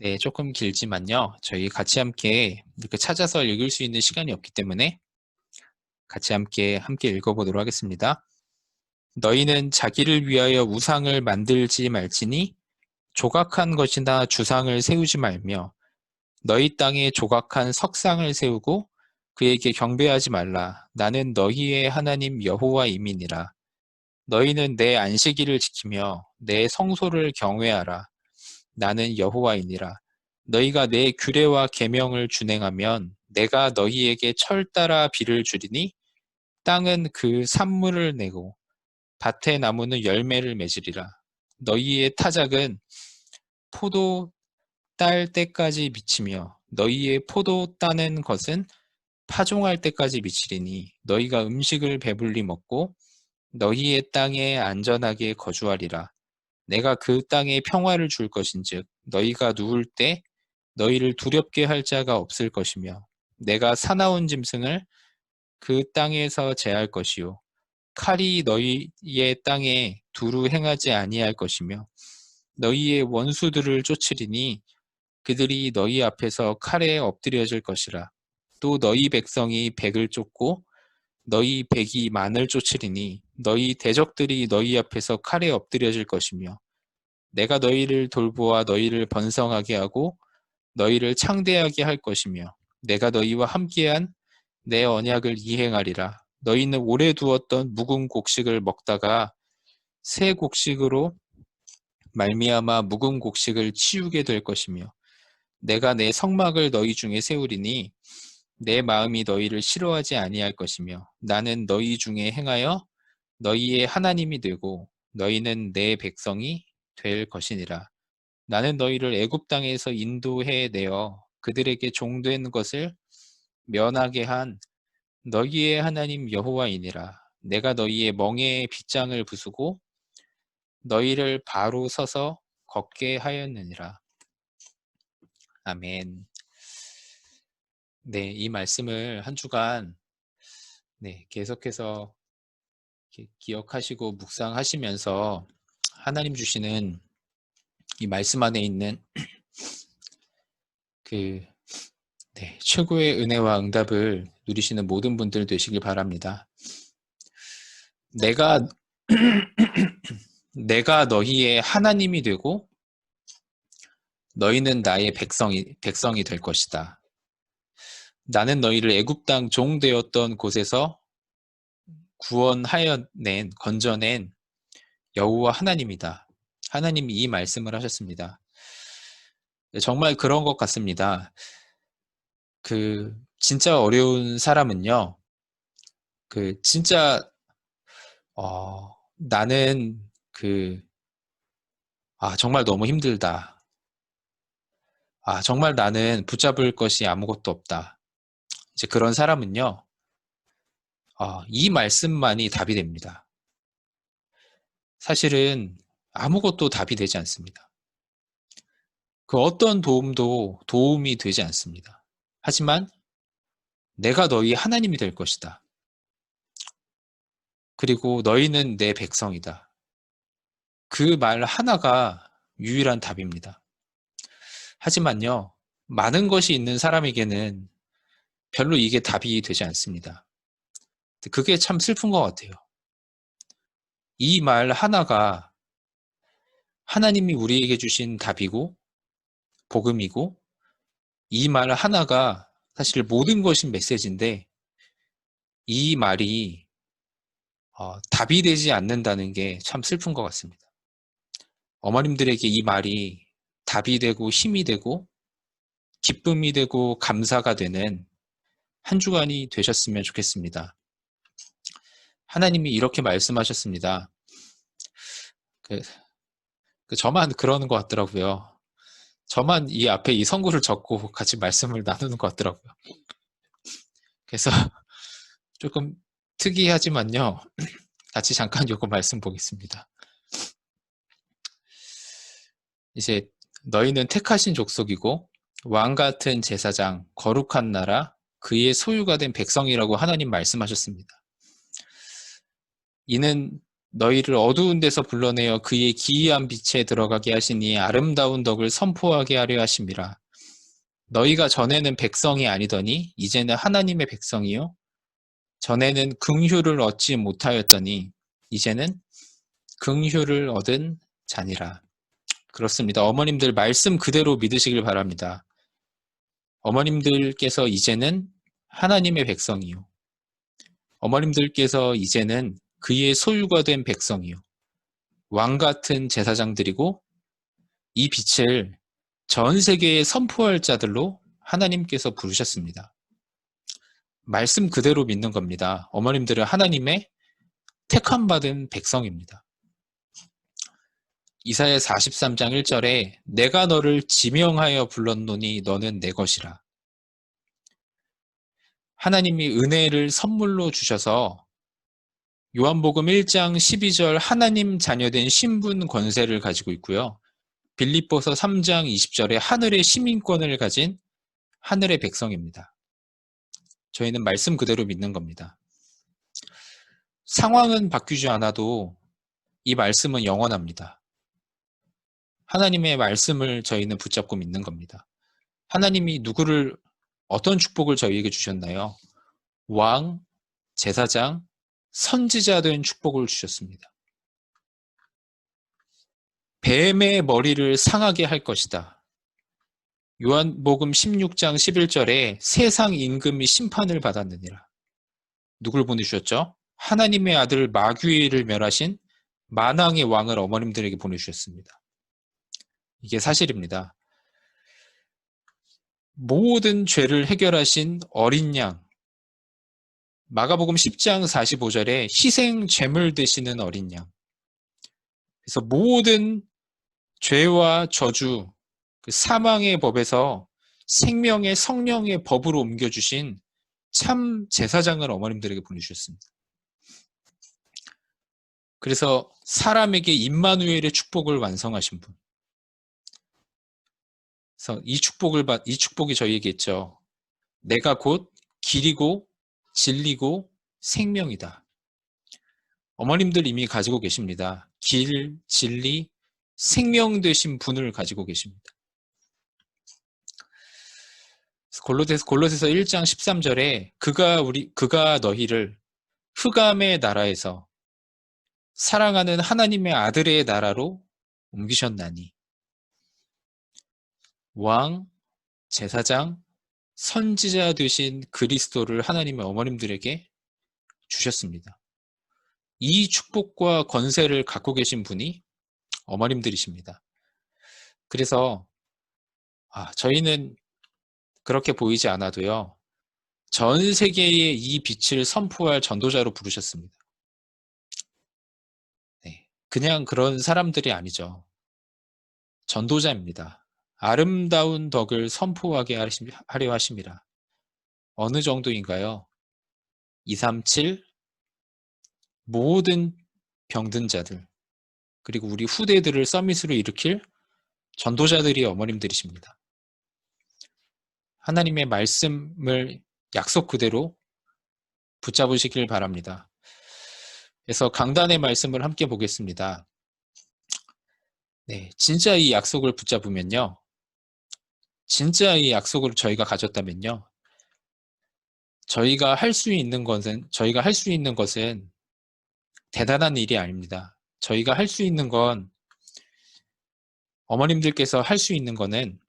네, 조금 길지만요. 저희 같이 함께 이렇게 찾아서 읽을 수 있는 시간이 없기 때문에 같이 함께 읽어보도록 하겠습니다. 너희는 자기를 위하여 우상을 만들지 말지니 조각한 것이나 주상을 세우지 말며 너희 땅에 조각한 석상을 세우고 그에게 경배하지 말라. 나는 너희의 하나님 여호와임이니라. 너희는 내 안식일을 지키며 내 성소를 경외하라. 나는 여호와이니라. 너희가 내 규례와 계명을 준행하면 내가 너희에게 철 따라 비를 주리니 땅은 그 산물을 내고 밭의 나무는 열매를 맺으리라. 너희의 타작은 포도 딸 때까지 미치며 너희의 포도 따는 것은 파종할 때까지 미치리니 너희가 음식을 배불리 먹고 너희의 땅에 안전하게 거주하리라. 내가 그 땅에 평화를 줄 것인즉 너희가 누울 때 너희를 두렵게 할 자가 없을 것이며 내가 사나운 짐승을 그 땅에서 제할 것이요 칼이 너희의 땅에 두루 행하지 아니할 것이며 너희의 원수들을 쫓으리니 그들이 너희 앞에서 칼에 엎드려질 것이라. 또 너희 백성이 백을 쫓고 너희 백이 만을 쫓으리니 너희 대적들이 너희 앞에서 칼에 엎드려질 것이며 내가 너희를 돌보아 너희를 번성하게 하고 너희를 창대하게 할 것이며 내가 너희와 함께한 내 언약을 이행하리라. 너희는 오래 두었던 묵은 곡식을 먹다가 새 곡식으로 말미암아 묵은 곡식을 치우게 될 것이며 내가 내 성막을 너희 중에 세우리니 내 마음이 너희를 싫어하지 아니할 것이며 나는 너희 중에 행하여 너희의 하나님이 되고 너희는 내 백성이 될 것이니라. 나는 너희를 애굽 땅에서 인도해 내어 그들에게 종된 것을 면하게 한 너희의 하나님 여호와이니라. 내가 너희의 멍에의 빗장을 부수고 너희를 바로 서서 걷게 하였느니라. 아멘. 네, 이 말씀을 한 주간 계속해서 기억하시고 묵상하시면서 하나님 주시는 이 말씀 안에 있는 그 최고의 은혜와 응답을 누리시는 모든 분들 되시길 바랍니다. 내가 너희의 하나님이 되고 너희는 나의 백성이 될 것이다. 나는 너희를 애굽 땅 종 되었던 곳에서 건져낸 여호와 하나님이다. 하나님이 이 말씀을 하셨습니다. 정말 그런 것 같습니다. 진짜 어려운 사람은요, 진짜, 나는 정말 너무 힘들다. 정말 나는 붙잡을 것이 아무것도 없다. 이제 그런 사람은요, 이 말씀만이 답이 됩니다. 사실은 아무것도 답이 되지 않습니다. 그 어떤 도움이 되지 않습니다. 하지만 내가 너희 하나님이 될 것이다. 그리고 너희는 내 백성이다. 그 말 하나가 유일한 답입니다. 하지만요, 많은 것이 있는 사람에게는 별로 이게 답이 되지 않습니다. 그게 참 슬픈 것 같아요. 이 말 하나가 하나님이 우리에게 주신 답이고 복음이고 이 말 하나가 사실 모든 것인 메시지인데 이 말이 답이 되지 않는다는 게 참 슬픈 것 같습니다. 어머님들에게 이 말이 답이 되고 힘이 되고 기쁨이 되고 감사가 되는 한 주간이 되셨으면 좋겠습니다. 하나님이 이렇게 말씀하셨습니다. 저만 그러는 것 같더라고요. 저만 이 앞에 이 선구를 적고 같이 말씀을 나누는 것 같더라고요. 그래서 조금 특이하지만요. 같이 잠깐 요거 말씀 보겠습니다. 이제 너희는 택하신 족속이고 왕 같은 제사장, 거룩한 나라, 그의 소유가 된 백성이라고 하나님 말씀하셨습니다. 이는 너희를 어두운 데서 불러내어 그의 기이한 빛에 들어가게 하시니 아름다운 덕을 선포하게 하려 하심이라. 너희가 전에는 백성이 아니더니 이제는 하나님의 백성이요 전에는 긍휼을 얻지 못하였더니 이제는 긍휼을 얻은 자니라. 그렇습니다. 어머님들 말씀 그대로 믿으시길 바랍니다. 어머님들께서 이제는 하나님의 백성이요 어머님들께서 이제는 그의 소유가 된 백성이요 왕 같은 제사장들이고 이 빛을 전 세계에 선포할 자들로 하나님께서 부르셨습니다. 말씀 그대로 믿는 겁니다. 어머님들은 하나님의 택함받은 백성입니다. 이사야 43장 1절에 내가 너를 지명하여 불렀노니 너는 내 것이라. 하나님이 은혜를 선물로 주셔서 요한복음 1장 12절 하나님 자녀된 신분 권세를 가지고 있고요. 빌립보서 3장 20절에 하늘의 시민권을 가진 하늘의 백성입니다. 저희는 말씀 그대로 믿는 겁니다. 상황은 바뀌지 않아도 이 말씀은 영원합니다. 하나님의 말씀을 저희는 붙잡고 믿는 겁니다. 하나님이 누구를 어떤 축복을 저희에게 주셨나요? 왕, 제사장, 선지자 된 축복을 주셨습니다. 뱀의 머리를 상하게 할 것이다. 요한복음 16장 11절에 세상 임금이 심판을 받았느니라. 누굴 보내주셨죠? 하나님의 아들 마귀를 멸하신 만왕의 왕을 어머님들에게 보내주셨습니다. 이게 사실입니다. 모든 죄를 해결하신 어린 양, 마가복음 10장 45절에 희생 제물 되시는 어린 양. 그래서 모든 죄와 저주, 그 사망의 법에서 생명의 성령의 법으로 옮겨주신 참 제사장을 어머님들에게 보내주셨습니다. 그래서 사람에게 임마누엘의 축복을 완성하신 분. 그래서 이 축복이 저희에게 있죠. 내가 곧 길이고 진리고 생명이다. 어머님들 이미 가지고 계십니다. 길, 진리, 생명 되신 분을 가지고 계십니다. 골로새서 1장 13절에 그가 너희를 흑암의 나라에서 사랑하는 하나님의 아들의 나라로 옮기셨나니 왕, 제사장, 선지자 되신 그리스도를 하나님의 어머님들에게 주셨습니다. 이 축복과 권세를 갖고 계신 분이 어머님들이십니다. 그래서 저희는 그렇게 보이지 않아도요. 전 세계에 이 빛을 선포할 전도자로 부르셨습니다. 네, 그냥 그런 사람들이 아니죠. 전도자입니다. 아름다운 덕을 선포하게 하려 하심이라. 어느 정도인가요? 237 모든 병든 자들 그리고 우리 후대들을 서밋으로 일으킬 전도자들이 어머님들이십니다. 하나님의 말씀을 약속 그대로 붙잡으시길 바랍니다. 그래서 강단의 말씀을 함께 보겠습니다. 네, 진짜 이 약속을 붙잡으면요. 진짜 이 약속을 저희가 가졌다면요. 저희가 할 수 있는 것은 대단한 일이 아닙니다. 저희가 할 수 있는 건 어머님들께서 할 수 있는 거는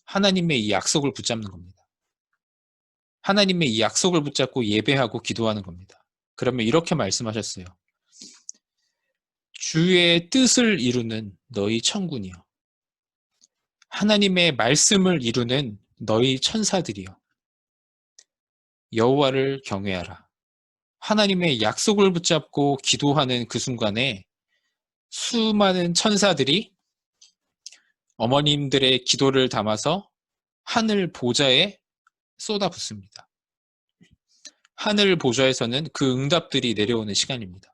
하나님의 이 약속을 붙잡는 겁니다. 하나님의 이 약속을 붙잡고 예배하고 기도하는 겁니다. 그러면 이렇게 말씀하셨어요. 주의 뜻을 이루는 너희 천군이요. 하나님의 말씀을 이루는 너희 천사들이요. 여호와를 경외하라. 하나님의 약속을 붙잡고 기도하는 그 순간에 수많은 천사들이 어머님들의 기도를 담아서 하늘 보좌에 쏟아붓습니다. 하늘 보좌에서는 그 응답들이 내려오는 시간입니다.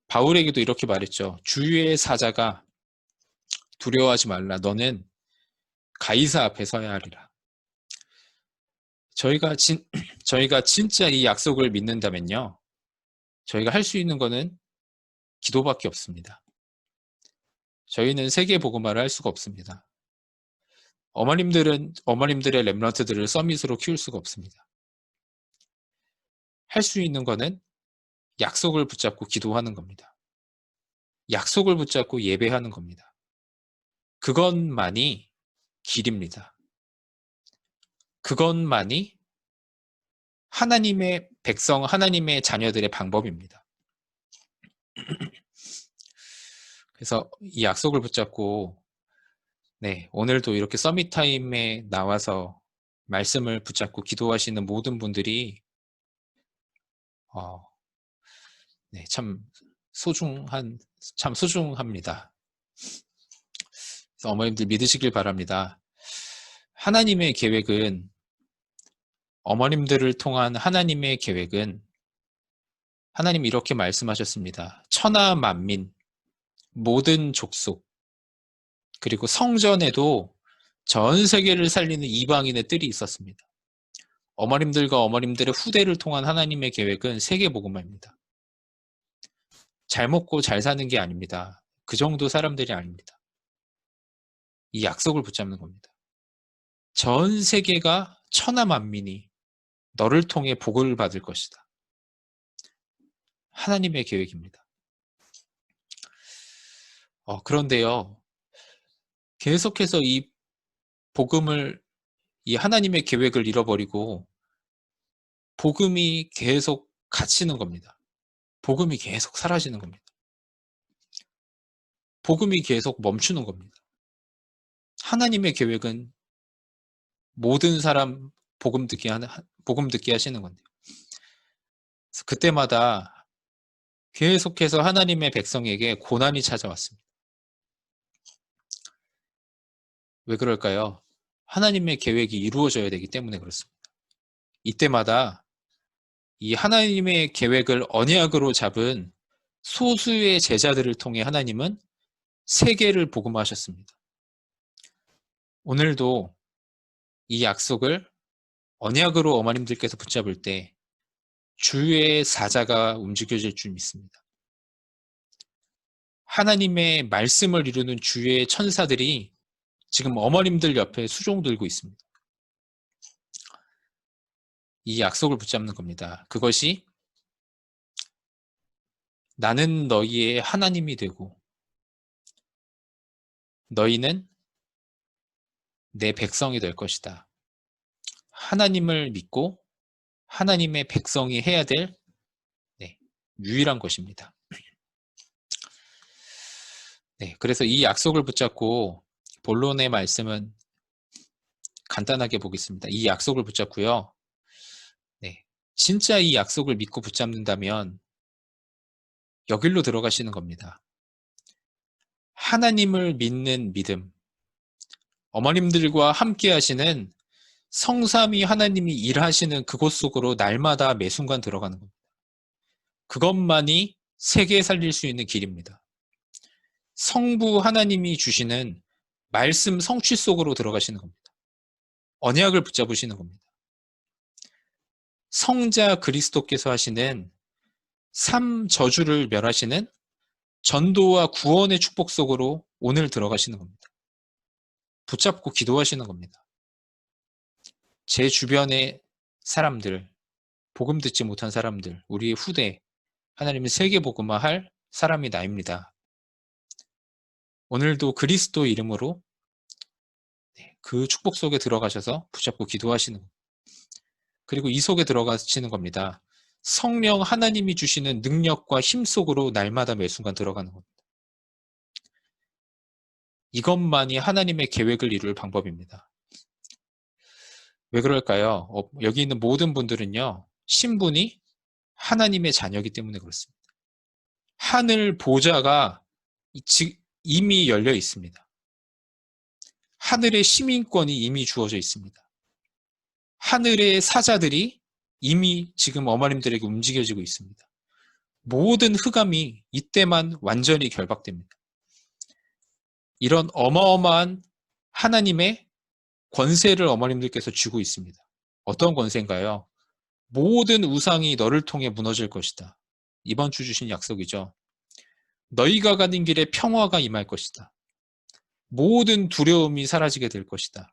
바울에게도 이렇게 말했죠. 주의 사자가 두려워하지 말라. 너는 가이사 앞에 서야 하리라. 저희가 진짜 이 약속을 믿는다면요. 저희가 할 수 있는 거는 기도밖에 없습니다. 저희는 세계 복음화를 할 수가 없습니다. 어머님들의 렘넌트들을 서밋으로 키울 수가 없습니다. 할 수 있는 거는 약속을 붙잡고 기도하는 겁니다. 약속을 붙잡고 예배하는 겁니다. 그것만이 길입니다. 그것만이 하나님의 백성, 하나님의 자녀들의 방법입니다. 그래서 이 약속을 붙잡고 오늘도 이렇게 서밋 타임에 나와서 말씀을 붙잡고 기도하시는 모든 분들이 참 소중합니다. 그래서 어머님들 믿으시길 바랍니다. 하나님의 계획은, 어머님들을 통한 하나님의 계획은, 하나님이 이렇게 말씀하셨습니다. 천하 만민, 모든 족속, 그리고 성전에도 전 세계를 살리는 이방인의 뜰이 있었습니다. 어머님들과 어머님들의 후대를 통한 하나님의 계획은 세계복음화입니다. 잘 먹고 잘 사는 게 아닙니다. 그 정도 사람들이 아닙니다. 이 약속을 붙잡는 겁니다. 전 세계가 천하 만민이 너를 통해 복을 받을 것이다. 하나님의 계획입니다. 그런데요, 계속해서 이 복음을, 이 하나님의 계획을 잃어버리고 복음이 계속 갇히는 겁니다. 복음이 계속 사라지는 겁니다. 복음이 계속 멈추는 겁니다. 하나님의 계획은 모든 사람 복음 듣게 하시는 건데요. 그래서 그때마다 계속해서 하나님의 백성에게 고난이 찾아왔습니다. 왜 그럴까요? 하나님의 계획이 이루어져야 되기 때문에 그렇습니다. 이때마다 이 하나님의 계획을 언약으로 잡은 소수의 제자들을 통해 하나님은 세계를 복음화하셨습니다. 오늘도 이 약속을 언약으로 어머님들께서 붙잡을 때 주의 사자가 움직여질 줄 믿습니다. 하나님의 말씀을 이루는 주의 천사들이 지금 어머님들 옆에 수종 들고 있습니다. 이 약속을 붙잡는 겁니다. 그것이 나는 너희의 하나님이 되고 너희는 내 백성이 될 것이다. 하나님을 믿고 하나님의 백성이 해야 될 유일한 것입니다. 그래서 이 약속을 붙잡고 본론의 말씀은 간단하게 보겠습니다. 이 약속을 붙잡고요. 진짜 이 약속을 믿고 붙잡는다면 여길로 들어가시는 겁니다. 하나님을 믿는 믿음, 어머님들과 함께 하시는 성삼위 하나님이 일하시는 그곳 속으로 날마다 매 순간 들어가는 겁니다. 그것만이 세계 살릴 수 있는 길입니다. 성부 하나님이 주시는 말씀 성취 속으로 들어가시는 겁니다. 언약을 붙잡으시는 겁니다. 성자 그리스도께서 하시는 삼저주를 멸하시는 전도와 구원의 축복 속으로 오늘 들어가시는 겁니다. 붙잡고 기도하시는 겁니다. 제 주변의 사람들, 복음 듣지 못한 사람들, 우리의 후대, 하나님은 세계 복음화할 사람이 나입니다. 오늘도 그리스도 이름으로 그 축복 속에 들어가셔서 붙잡고 기도하시는 겁니다. 그리고 이 속에 들어가시는 겁니다. 성령 하나님이 주시는 능력과 힘 속으로 날마다 매 순간 들어가는 겁니다. 이것만이 하나님의 계획을 이룰 방법입니다. 왜 그럴까요? 여기 있는 모든 분들은요, 신분이 하나님의 자녀이기 때문에 그렇습니다. 하늘 보좌가 이미 열려 있습니다. 하늘의 시민권이 이미 주어져 있습니다. 하늘의 사자들이 이미 지금 어머님들에게 움직여지고 있습니다. 모든 흑암이 이때만 완전히 결박됩니다. 이런 어마어마한 하나님의 권세를 어머님들께서 쥐고 있습니다. 어떤 권세인가요? 모든 우상이 너를 통해 무너질 것이다. 이번 주 주신 약속이죠. 너희가 가는 길에 평화가 임할 것이다. 모든 두려움이 사라지게 될 것이다.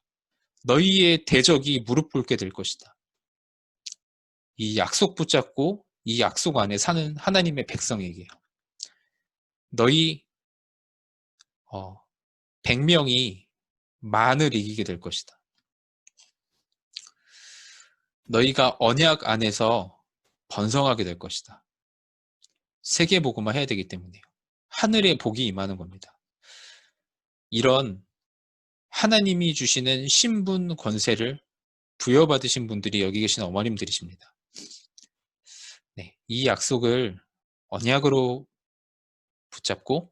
너희의 대적이 무릎 꿇게 될 것이다. 이 약속 붙잡고 이 약속 안에 사는 하나님의 백성에게요. 너희 100명이 만을 이기게 될 것이다. 너희가 언약 안에서 번성하게 될 것이다. 세계복음화 해야 되기 때문에요. 하늘의 복이 임하는 겁니다. 이런 하나님이 주시는 신분 권세를 부여받으신 분들이 여기 계신 어머님들이십니다. 네, 이 약속을 언약으로 붙잡고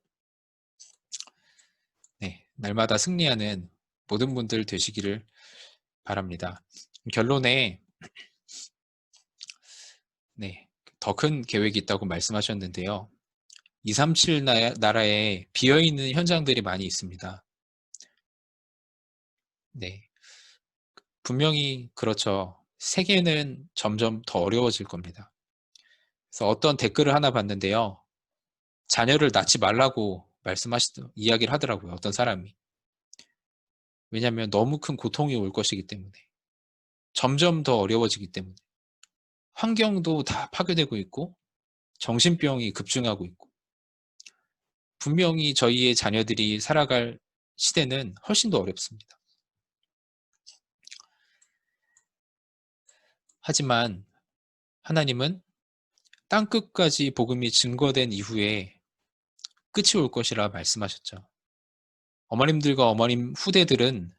네, 날마다 승리하는 모든 분들 되시기를 바랍니다. 결론에 네, 더 큰 계획이 있다고 말씀하셨는데요. 237 나라에 비어있는 현장들이 많이 있습니다. 네, 분명히 그렇죠. 세계는 점점 더 어려워질 겁니다. 그래서 어떤 댓글을 하나 봤는데요. 자녀를 낳지 말라고 이야기를 하더라고요. 어떤 사람이. 왜냐하면 너무 큰 고통이 올 것이기 때문에. 점점 더 어려워지기 때문에. 환경도 다 파괴되고 있고 정신병이 급증하고 있고 분명히 저희의 자녀들이 살아갈 시대는 훨씬 더 어렵습니다. 하지만 하나님은 땅끝까지 복음이 증거된 이후에 끝이 올 것이라 말씀하셨죠. 어머님들과 어머님 후대들은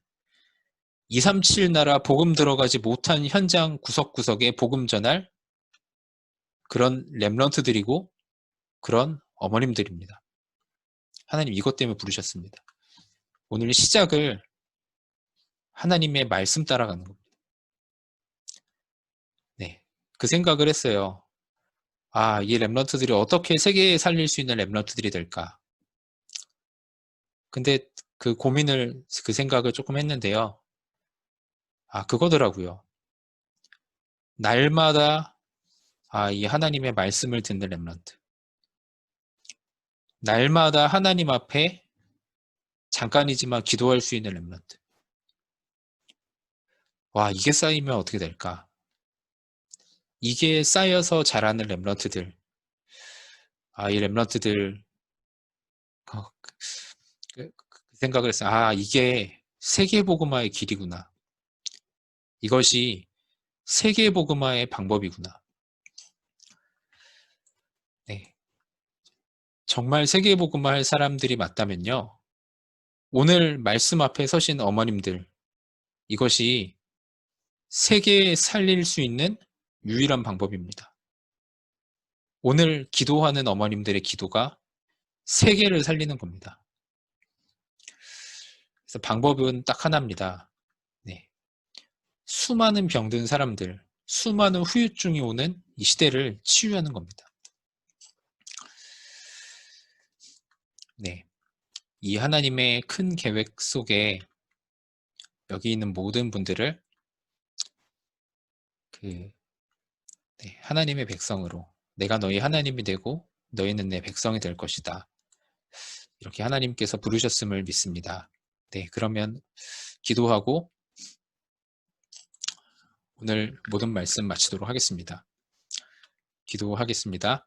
237 나라 복음 들어가지 못한 현장 구석구석에 복음 전할 그런 렘넌트들이고 그런 어머님들입니다. 하나님 이것 때문에 부르셨습니다. 오늘 시작을 하나님의 말씀 따라가는 겁니다. 네, 그 생각을 했어요. 이 렘넌트들이 어떻게 세계에 살릴 수 있는 렘넌트들이 될까? 근데 그 생각을 조금 했는데요. 그거더라고요. 날마다 이 하나님의 말씀을 듣는 렘넌트. 날마다 하나님 앞에 잠깐이지만 기도할 수 있는 렘넌트. 이게 쌓이면 어떻게 될까? 이게 쌓여서 자라는 렘넌트들. 이 렘넌트들 그 생각을 했어요. 이게 세계복음화의 길이구나. 이것이 세계복음화의 방법이구나. 네. 정말 세계복음화 할 사람들이 맞다면요. 오늘 말씀 앞에 서신 어머님들, 이것이 세계에 살릴 수 있는 유일한 방법입니다. 오늘 기도하는 어머님들의 기도가 세계를 살리는 겁니다. 그래서 방법은 딱 하나입니다. 네. 수많은 병든 사람들, 수많은 후유증이 오는 이 시대를 치유하는 겁니다. 네. 이 하나님의 큰 계획 속에 여기 있는 모든 분들을 하나님의 백성으로 내가 너희 하나님이 되고 너희는 내 백성이 될 것이다. 이렇게 하나님께서 부르셨음을 믿습니다. 네, 그러면 기도하고 오늘 모든 말씀 마치도록 하겠습니다. 기도하겠습니다.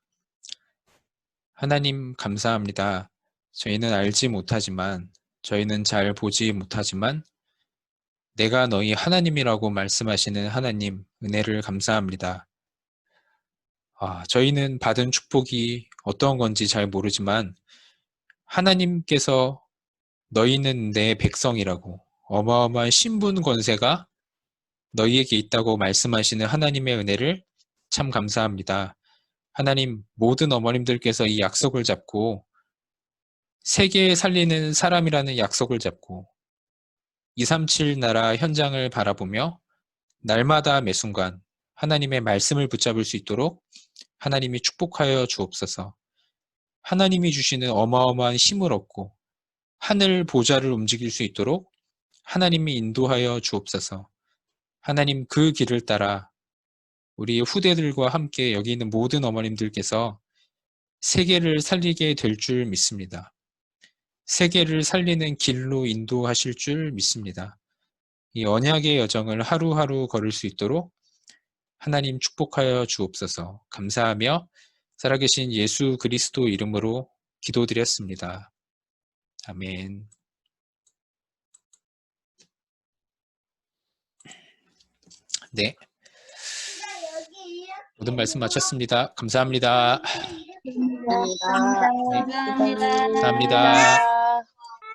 하나님 감사합니다. 저희는 알지 못하지만 저희는 잘 보지 못하지만 내가 너희 하나님이라고 말씀하시는 하나님 은혜를 감사합니다. 저희는 받은 축복이 어떤 건지 잘 모르지만 하나님께서 너희는 내 백성이라고 어마어마한 신분 권세가 너희에게 있다고 말씀하시는 하나님의 은혜를 참 감사합니다. 하나님 모든 어머님들께서 이 약속을 잡고 세계에 살리는 사람이라는 약속을 잡고 237 나라 현장을 바라보며 날마다 매 순간 하나님의 말씀을 붙잡을 수 있도록 하나님이 축복하여 주옵소서. 하나님이 주시는 어마어마한 힘을 얻고 하늘 보좌를 움직일 수 있도록 하나님이 인도하여 주옵소서. 하나님 그 길을 따라 우리 후대들과 함께 여기 있는 모든 어머님들께서 세계를 살리게 될 줄 믿습니다. 세계를 살리는 길로 인도하실 줄 믿습니다. 이 언약의 여정을 하루하루 걸을 수 있도록 하나님 축복하여 주옵소서. 감사하며 살아계신 예수 그리스도 이름으로 기도드렸습니다. 아멘. 네. 모든 말씀 마쳤습니다. 감사합니다. 감사합니다. 감사합니다.